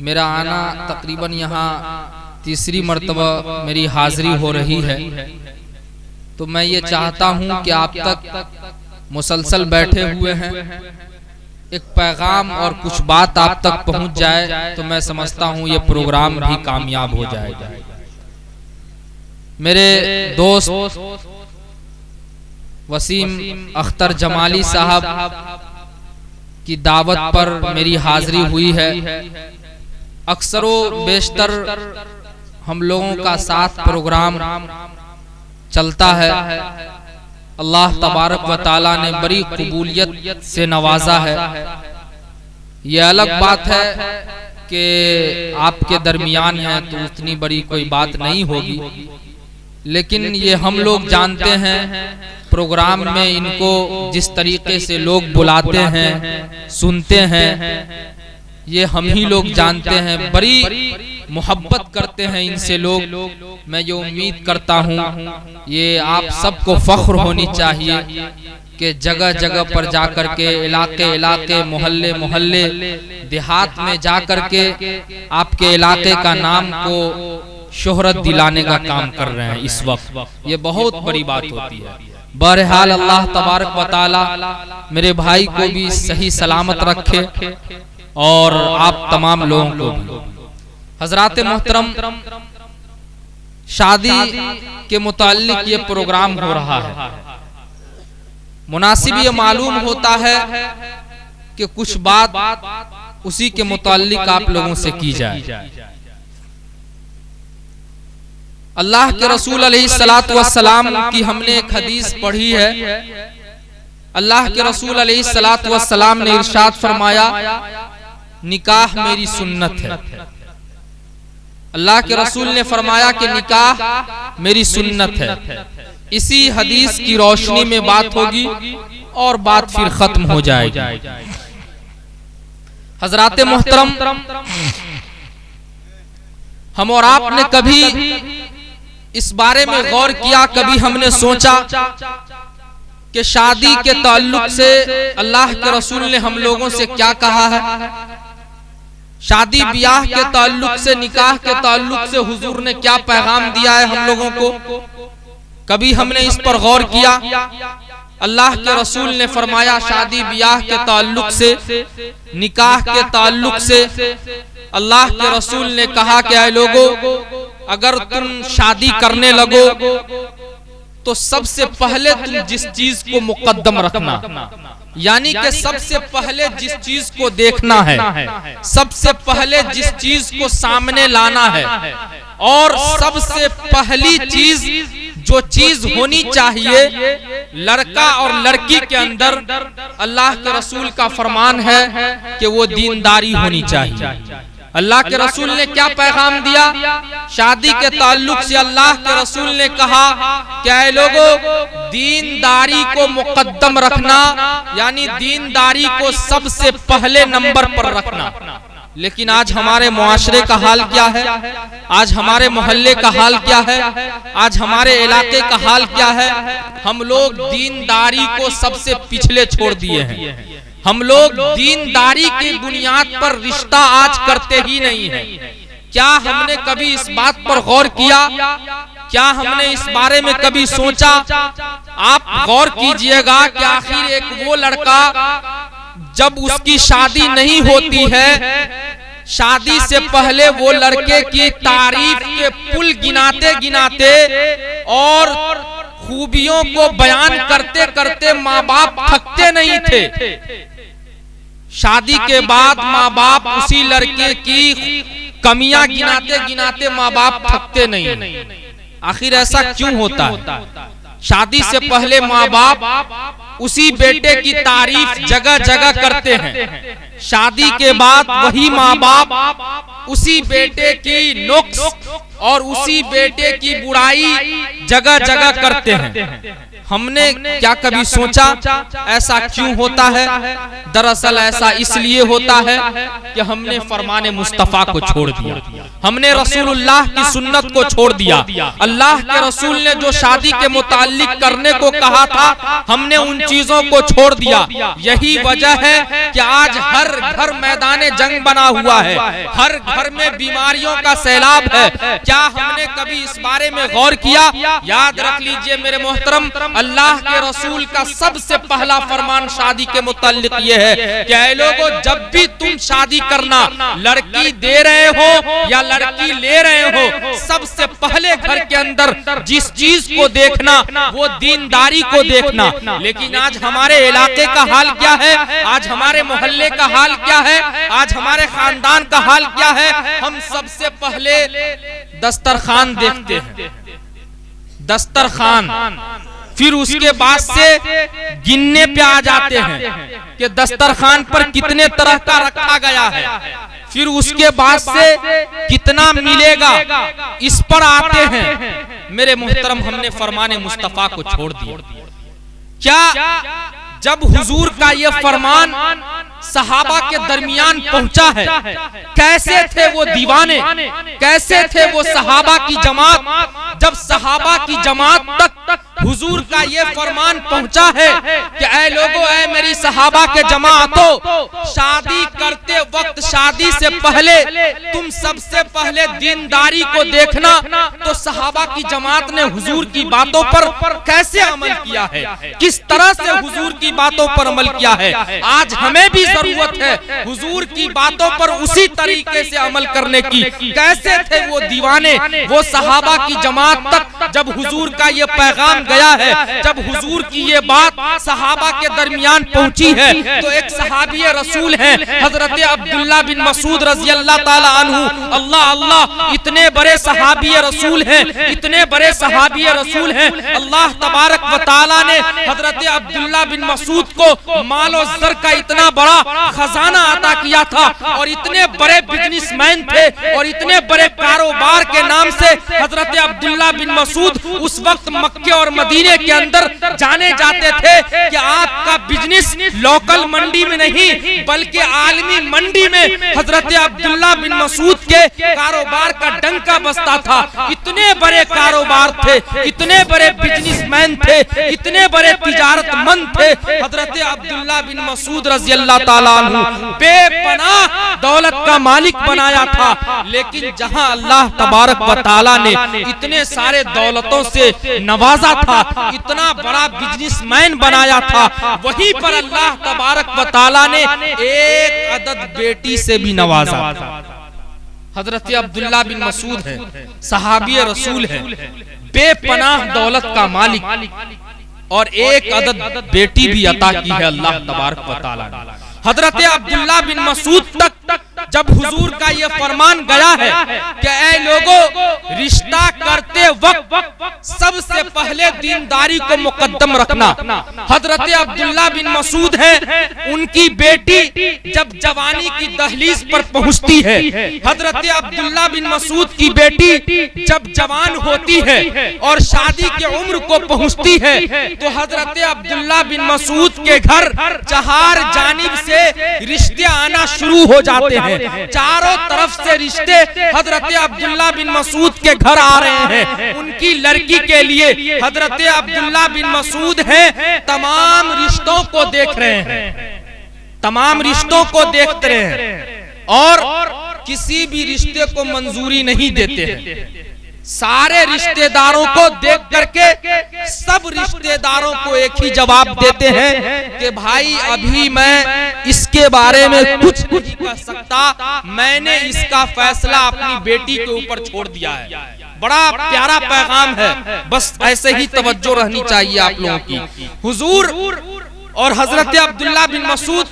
मेरा आना तकरीबन यहाँ तीसरी मर्तबा मेरी हाजिरी हो रही है, तो मैं ये चाहता हूँ कि आप तक मुसलसल बैठे हुए हैं, एक पैगाम और कुछ बात आप तक पहुँच जाए तो मैं समझता हूँ ये प्रोग्राम भी कामयाब हो जाएगा। मेरे दोस्त वसीम अख्तर जमाली साहब की दावत पर मेरी हाजिरी हुई है। अक्सरों बेशतर हम लोगों का साथ प्रोग्राम चलता है। अल्लाह तबारक व ताला ने बड़ी कबूलियत से नवाजा है। ये अलग बात है कि आपके दरमियान है तो उतनी बड़ी कोई बात नहीं होगी, लेकिन ये हम लोग जानते हैं प्रोग्राम में इनको जिस तरीके से लोग बुलाते हैं, सुनते हैं, ये हम ही लोग जानते हैं। बड़ी मोहब्बत करते हैं इनसे लोग। मैं ये उम्मीद करता हूँ ये आप सबको फख्र होनी चाहिए कि जगह जगह पर जाकर के, इलाके इलाके, मोहल्ले मोहल्ले, देहात में जाकर के आपके इलाके का नाम को शोहरत दिलाने का काम कर रहे हैं इस वक्त। ये बहुत बड़ी बात होती है। बहरहाल अल्लाह तबारक व तआला मेरे भाई को भी सही सलामत रखे और आप तमाम लोगों को भी। हजरात मोहतरम, शादी के मुताल्लिक ये प्रोग्राम हो रहा है। मुनासिब ये मालूम होता है कि कुछ बात उसी के मुताल्लिक आप लोगों से की जाए। अल्लाह के रसूल अलैहिस्सलातु वस्सलाम की हमने एक हदीस पढ़ी है। अल्लाह के रसूल अलैहिस्सलातु वस्सलाम ने इरशाद फरमाया, निकाह मेरी सुन्नत है। अल्लाह के रसूल ने फरमाया कि निकाह मेरी सुन्नत है। इसी हदीस की रोशनी में बात होगी और बात फिर खत्म हो जाएगी। हजरात मोहतरम, हम और आपने कभी इस बारे में गौर किया, कभी हमने सोचा कि शादी के ताल्लुक से अल्लाह के रसूल ने हम लोगों से क्या कहा है? शादी ब्याह के ताल्लुक से, निकाह के ताल्लुक से हुजूर ने क्या पैगाम दिया है हम लोगों को? कभी हमने इस पर गौर किया? अल्लाह के रसूल ने फरमाया शादी ब्याह के ताल्लुक से, निकाह के ताल्लुक से अल्लाह के रसूल ने कहा कि ऐ लोगों, अगर तुम शादी करने लगो तो सबसे पहले तुम जिस चीज को मुकद्दम रखना, यानी कि सबसे पहले जिस चीज को देखना है, सबसे पहले जिस चीज को सामने लाना है, और सबसे पहली चीज जो चीज होनी चाहिए लड़का और लड़की के अंदर, अल्लाह के रसूल का फरमान है कि वो दीनदारी होनी चाहिए। अल्लाह के रसूल ने क्या पैगाम दिया? शादी के ताल्लुक से अल्लाह के रसूल ने कहा कि ऐ लोगों, दीनदारी को मुकद्दम रखना, यानी दीनदारी को सबसे पहले नंबर पर रखना। लेकिन आज हमारे मुआशरे का हाल क्या है? आज हमारे मोहल्ले का हाल क्या है? आज हमारे इलाके का हाल क्या है? हम लोग दीनदारी को सबसे पिछले छोड़ दिए हैं। हम लोग दीनदारी की बुनियाद पर रिश्ता आज करते ही नहीं है। क्या हमने कभी इस बात पर गौर किया? क्या हमने इस बारे में कभी सोचा? आप गौर कीजिएगा कि आखिर एक वो लड़का जब उसकी शादी नहीं होती है, शादी से पहले वो लड़के की तारीफ के पुल गिनाते गिनाते और खूबियों को बयान करते करते माँ बाप थकते नहीं थे। शादी के बाद माँ बाप उसी लड़के की कमियां गिनाते गिनाते माँ बाप थकते नहीं। आखिर ऐसा क्यों होता है? शादी से पहले माँ बाप उसी बेटे की तारीफ जगह जगह करते हैं, शादी के बाद वही माँ बाप उसी बेटे की नुक्स और उसी बेटे की बुराई जगह जगह करते हैं। हमने क्या कभी सोचा ऐसा क्यों होता है? दरअसल ऐसा इसलिए होता है कि हमने फरमाने मुस्तफा को छोड़ दिया, हमने रसूलुल्लाह की सुन्नत को छोड़ दिया। अल्लाह के रसूल ने जो शादी के मुताल्लिक करने को कहा था, हमने उन चीजों को छोड़ दिया। यही वजह है कि आज हर घर मैदान जंग बना हुआ है, हर घर में बीमारियों का सैलाब है। क्या हमने कभी इस बारे में गौर किया? याद रख लीजिए मेरे मोहतरम, अल्लाह के रसूल का सबसे पहला फरमान शादी के मुताल्लिक ये है कि ऐ लोगों, जब भी तुम शादी करना, लड़की दे रहे हो या लड़की ले रहे हो, सबसे पहले घर के अंदर जिस चीज को देखना वो दीनदारी को देखना। लेकिन आज हमारे इलाके का हाल क्या है, आज हमारे मोहल्ले का हाल क्या है, आज हमारे खानदान का हाल क्या है? हम सबसे पहले दस्तरखान देखते हैं, दस्तरखान, फिर उसके बाद से गिनने पे आ जाते हैं कि दस्तरखान पर कितने तरह का रखा गया है, फिर उसके बाद से कितना मिलेगा, इस पर आते हैं। मेरे मोहतरम, हमने फरमाने मुस्तफा को छोड़ दिया। क्या जब हुजूर का ये फरमान सहाबा के दरमियान पहुंचा है, कैसे थे वो दीवाने, कैसे थे वो सहाबा की जमात? जब सहाबा की जमात तक हुजूर का ये फरमान पहुंचा है कि ऐ लोगों, ऐ मेरी सहाबा के जमातो, शादी करते वक्त, शादी से पहले तुम सबसे पहले दीनदारी को देखना। तो सहाबा की जमात ने हुजूर की बातों पर कैसे अमल किया है, किस तरह से हुजूर की बातों पर अमल किया है? आज हमें भी जरूरत है हुजूर की बातों पर उसी तरीके से अमल करने की। कैसे थे वो दीवाने, वो सहाबा की जमात तक जब हुजूर का ये पैगाम गया है, जब हुजूर की ये बात सहाबा के दरमियान पहुंची है, तो एक सहाबी रसूल हैं हजरत अब्दुल्ला बिन मसूद रजी अल्लाह ताला अन्हु। अल्लाह अल्लाह, इतने बड़े सहाबी रसूल हैं, इतने बड़े सहाबी रसूल हैं। अल्लाह तबारक व तआला ने हजरत अब्दुल्ला बिन मसूद को मालो ज़र का इतना बड़ा खजाना अता किया था, और इतने बड़े बिजनेसमैन थे, और इतने बड़े कारोबार के नाम से हजरत अब्दुल्ला बिन मसूद उस वक्त मक्के और मदीने के अंदर जाने जाते थे कि आपका बिजनेस लोकल मंडी में नहीं बल्कि आलमी मंडी में हजरत अब्दुल्ला बिन मसूद के कारोबार का डंका बजता था। इतने बड़े कारोबार थे, इतने बड़े बिजनेसमैन थे, इतने बड़े तिजारतमंद थे हजरत अब्दुल्ला बिन मसूद रजी अल्लाह ताला अन्हु। बेपनाह दौलत का मालिक बनाया था, लेकिन जहां अल्लाह तबारक व तआला ने इतने सारे दौलतों से नवाजा था, इतना बड़ा बिजनेसमैन बनाया था, वहीं पर अल्लाह तबारक व तआला ने एक अदद बेटी से भी नवाजा। हजरत अब्दुल्ला बिन मसूद है, सहाबी रसूल है, बेपनाह दौलत का मालिक, और एक अदद बेटी भी अता की है अल्लाह तबारक व तआला ने। हजरत अब्दुल्ला बिन मसूद तक जब हुजूर का ये फरमान गया है कि ऐ लोगों, रिश्ता करते वक्त सबसे पहले दीनदारी को मुकद्दम रखना। हजरत अब्दुल्ला बिन मसूद है, उनकी बेटी जब जवानी की दहलीज पर पहुंचती है, हजरत अब्दुल्ला बिन मसूद की बेटी जब जवान होती है और शादी की उम्र को पहुंचती है, तो हजरत अब्दुल्ला बिन मसूद के घर चार जानिब से रिश्ते आना शुरू हो जाते हैं। चारों तरफ से रिश्ते हजरत अब्दुल्ला बिन मसूद के घर आ रहे हैं। उनकी लड़की के लिए हजरत अब्दुल्ला बिन मसूद हैं, तमाम रिश्तों को देख रहे हैं, तमाम रिश्तों को देखते रहे हैं, और किसी भी रिश्ते को मंजूरी नहीं देते हैं। सारे रिश्तेदारों को देख करके सब रिश्तेदारों को एक ही जवाब देते हैं कि भाई अभी मैं इसके बारे में कुछ नहीं कह सकता, मैंने इसका फैसला अपनी बेटी के ऊपर छोड़ दिया है। बड़ा प्यारा पैगाम है, बस ऐसे ही तवज्जो रहनी चाहिए आप लोगों की। हुजूर और हजरत अब्दुल्ला बिन मसूद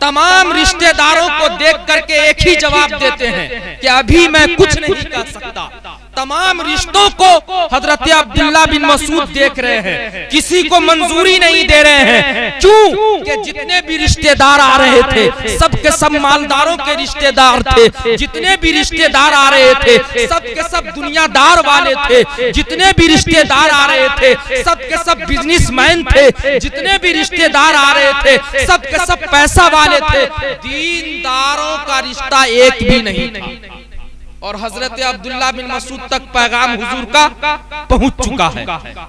तमाम रिश्तेदारों को देख करके एक ही जवाब देते हैं कि अभी मैं कुछ नहीं कह सकता। तमाम रिश्तों को हजरत अब्दुल्ला बिन मसूद देख रहे हैं, किसी को मंजूरी नहीं दे रहे हैं। क्यों कि जितने भी रिश्तेदार आ रहे थे सब के सब मालदारों के रिश्तेदार थे, जितने भी रिश्तेदार आ रहे थे सब के सब दुनियादार वाले थे, जितने भी रिश्तेदार आ रहे थे सब के सब बिजनेसमैन थे, जितने भी रिश्तेदार आ रहे थे सब के सब पैसा वाले थे। दीनदारों का रिश्ता एक भी नहीं था। और हजरत अब्दुल्ला बिन मसूद तक पैगाम हुजूर का पहुंच चुका है।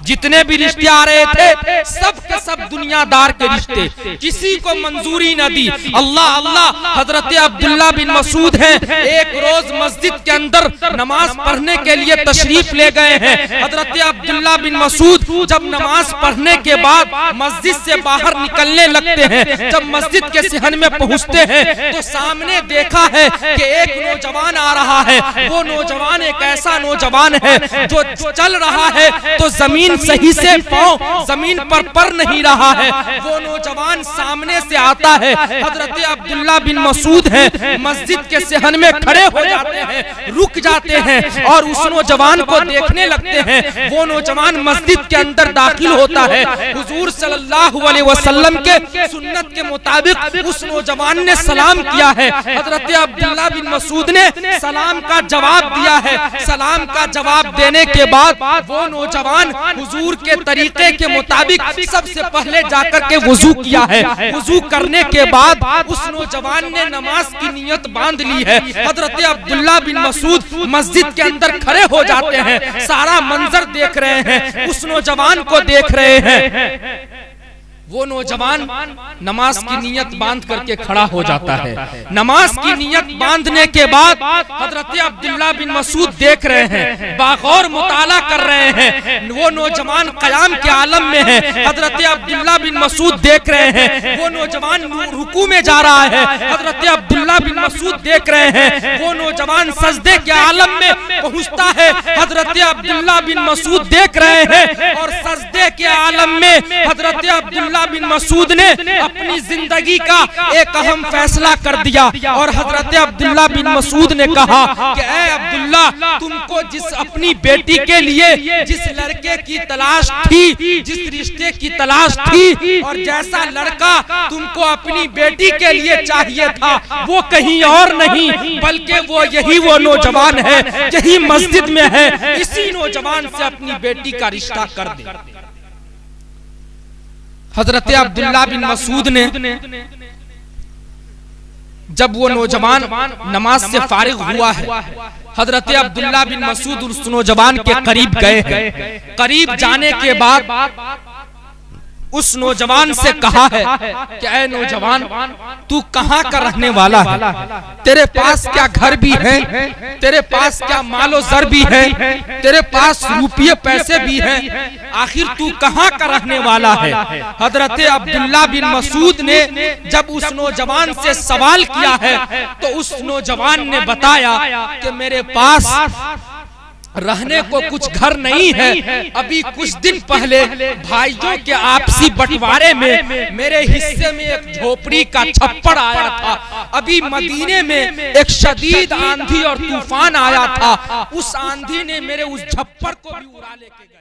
जितने भी रिश्ते आ रहे थे सब के सब दुनियादार के रिश्ते, किसी को मंजूरी न दी। अल्लाह अल्लाह हजरत अब्दुल्ला बिन मसूद हैं, एक रोज मस्जिद के अंदर नमाज पढ़ने के लिए तशरीफ ले गए हैं। हजरत अब्दुल्ला बिन मसूद जब नमाज पढ़ने के बाद मस्जिद से बाहर निकलने लगते हैं, जब मस्जिद के सिहन में पहुंचते हैं तो सामने देखा है कि एक नौजवान आ रहा है। वो नौजवान एक ऐसा नौजवान है जो चल रहा है तो जमीन सही से पांव जमीन पर पड़ नहीं रहा है। वो नौजवान सामने से आता है, हजरत अब्दुल्ला बिन मसूद हैं, मस्जिद के सिहन में खड़े हो जाते हैं, रुक जाते हैं और उस नौजवान को देखने लगते हैं। वो नौजवान मस्जिद के अंदर दाखिल होता है। हुजूर सल्लल्लाहु अलैहि वसल्लम के सुन्नत के मुताबिक उस नौजवान ने सलाम किया है। हजरत अब्दुल्ला बिन मसूद ने सलाम का जवाब दिया है। सलाम का जवाब देने के बाद वो नौजवान हुजूर के तरीके के मुताबिक सबसे पहले जाकर के वुजू किया है। वुजू करने के बाद उस नौजवान ने नमाज की नियत बांध ली है। हजरत अब्दुल्ला बिन मसूद मस्जिद के अंदर खड़े हो जाते हैं, सारा मंजर देख रहे हैं, उस नौजवान को देख रहे हैं। वो नौजवान नमाज की नियत बांध करके खड़ा हो जाता है। नमाज की नियत बांधने के बाद हजरत अब्दुल्ला बिन मसूद देख रहे हैं, बागौर मुताला कर रहे हैं। वो नौजवान कयाम के आलम में है। हजरत अब्दुल्ला बिन मसूद देख रहे हैं, वो नौजवान रुकू में जा रहा है। हजरत अब्दुल्ला बिन मसूद देख रहे हैं, वो नौजवान सजदे के आलम में पहुंचता है। हजरत अब्दुल्ला बिन मसूद देख रहे हैं और सजदे के आलम में हजरत अब्दुल्ला बिन मसूद ने अपनी जिंदगी का एक अहम फैसला कर दिया और हजरत अब्दुल्ला बिन मसूद ने कहा कि ऐ अब्दुल्ला, तुमको जिस अपनी बेटी के लिए जिस लड़के की तलाश थी, जिस रिश्ते की तलाश थी और जैसा लड़का तुमको अपनी बेटी के लिए चाहिए था वो कहीं और नहीं बल्कि वो नौजवान है, यही मस्जिद में है। इसी नौजवान से अपनी बेटी का रिश्ता कर दे। हजरत अब्दुल्ला बिन मसूद ने जब वो नौजवान नमाज से फारिग हुआ है, हजरत अब्दुल्ला बिन मसूद उस नौजवान के करीब गए हैं। करीब जाने के बाद उस नौजवान से कहा है कि ऐ नौजवान, तू कहाँ का रहने वाला है? तेरे पास क्या घर भी है? तेरे पास क्या मालो जर भी है? तेरे पास रुपये पैसे भी हैं? आखिर तू कहाँ का रहने वाला है? हजरत अब्दुल्ला बिन मसूद ने जब उस नौजवान से सवाल किया है तो उस नौजवान ने बताया कि मेरे पास रहने को कुछ घर नहीं है। अभी कुछ दिन पहले भाइयों के आपसी बंटवारे में मेरे हिस्से में एक झोपड़ी का छप्पड़ आया था। अभी मदीने में एक शदीद आंधी और तूफान आया था। उस आंधी ने मेरे उस छप्पड़ को भी उड़ा लेके गया।